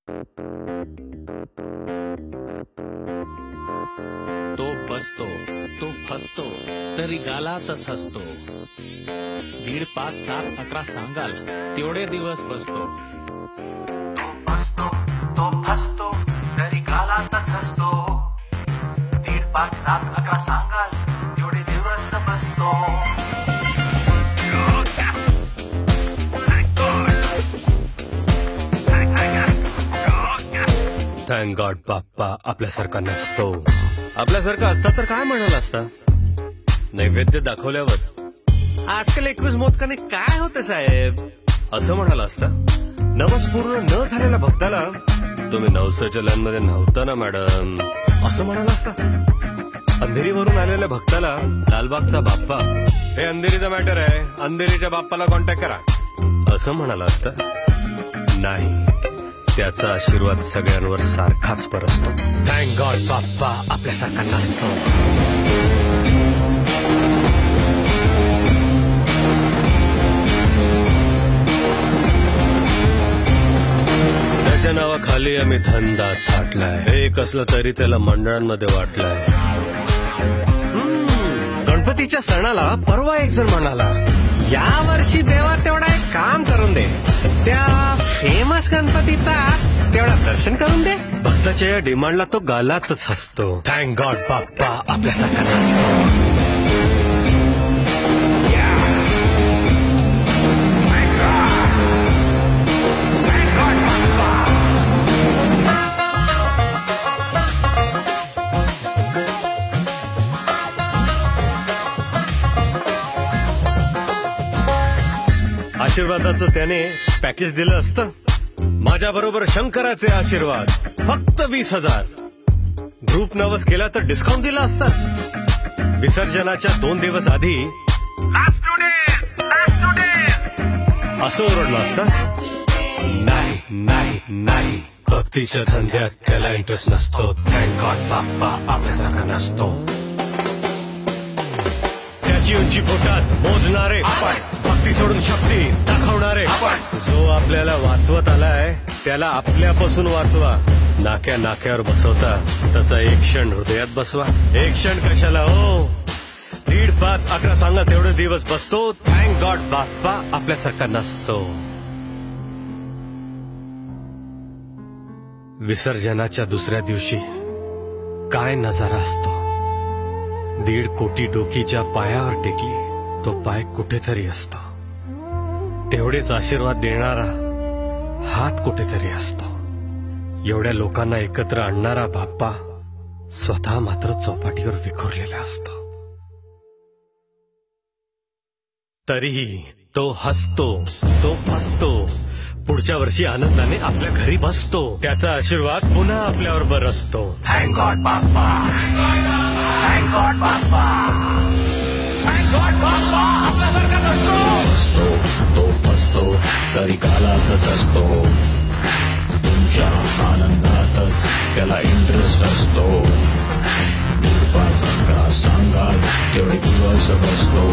तो बसतो, तो फसतो, तरी गालातच हसतो. 1.5, 5, 7, 11 सांगाल तेवढे दिवस बसतो. तो बसतो, तो फसतो, तरी गालातच हसतो. 1.5, 5, 7, 11 सांगाल तेवढे दिवस बसतो. थँक गॉड बाप्पा आपल्यासारखा नसतो. आपल्यासारखा असता तर काय म्हणाला असता? नैवेद्य दाखवल्यावर आजकाल 21 मोदकाने काय होते साहेब असं म्हणाला असता. नवस पूर्ण न झालेल्या भक्ताला तुम्ही नवसाच्या लाईनमध्ये नव्हता ना मॅडम असं म्हणाला असता. अंधेरीवरून आलेल्या भक्ताला लालबागचा बाप्पा हे अंधेरीचा मॅटर आहे, अंधेरीच्या बाप्पाला कॉन्टॅक्ट करा असं म्हणाला असता. नाही, त्याचा आशीर्वाद सगळ्यांवर सारखाच परसतो. थँक गॉड बाप्पा आपल्यासारखा नसतो. त्याच्या नावाखाली आम्ही धंदा थाटलाय. एक असलं तरी त्याला मंडळांमध्ये वाटलाय. गणपतीच्या सणाला परवा एक जण म्हणाला, या वर्षी देवा तेवढा एक काम करून दे, त्या फेमस गणपतीचा तेवढा दर्शन करून दे. भक्ताच्या या डिमांडला तो गालातच हसतो. थँक गॉड बाप्पा आपल्यासारखा नसतो. आशीर्वादाचं त्याने पॅकेज दिलं असतं. माझ्या बरोबर शंकराचे आशीर्वाद फक्त 20,000. ग्रुप नवस केला तर डिस्काउंट दिला असता. विसर्जनाच्या 2 दिवस आधी असं ओरडलं असतं. नाही नाही नाही, भक्तीच्या धंद्यात त्याला इंटरेस्ट नसतो. थँक गॉड बाप्पा आपल्यासारखा नसतो. त्याची उंची पोटात मोजणारे, भक्ती सोडून शक्ती दाखवणारे. जो आपल्याला वाचवत आलाय त्याला आपल्यापासून वाचवा. नाक्या नाक्यावर बसवता तसा एक क्षण हृदयात बसवा. एक क्षण कशाला हो, 1.5, 5, 11 सांगा तेवढे दिवस बसतो. थँक गॉड बाप्पा आपल्यासारखा नसतो. विसर्जनाच्या दुसऱ्या दिवशी काय नजारा असतो. 1.5 कोटी डोकीच्या पायावर टेकली, तो पाय कुठेतरी असतो. तेवढेच आशीर्वाद देणारा हात कुठेतरी असतो. एवढ्या लोकांना एकत्र आणणारा बाप्पा स्वतः मात्र चौपाटीवर विखुरलेला असतो. तरीही तो हसतो, तो फसतो. पुढच्या वर्षी आनंदाने आपल्या घरी बसतो. त्याचा आशीर्वाद पुन्हा आपल्यावर बरसतो. थँक गॉड बाप्पा, थँक गॉड बाप्पा, थँक गॉड बाप्पा आपल्यासारखा नसतो. तो फसतो तरी गालातच असतो. तुमच्या आनंदातच त्याला इंटरेस्ट असतो. 1.5, 11 सांगाल तेवढे दिवस बसतो.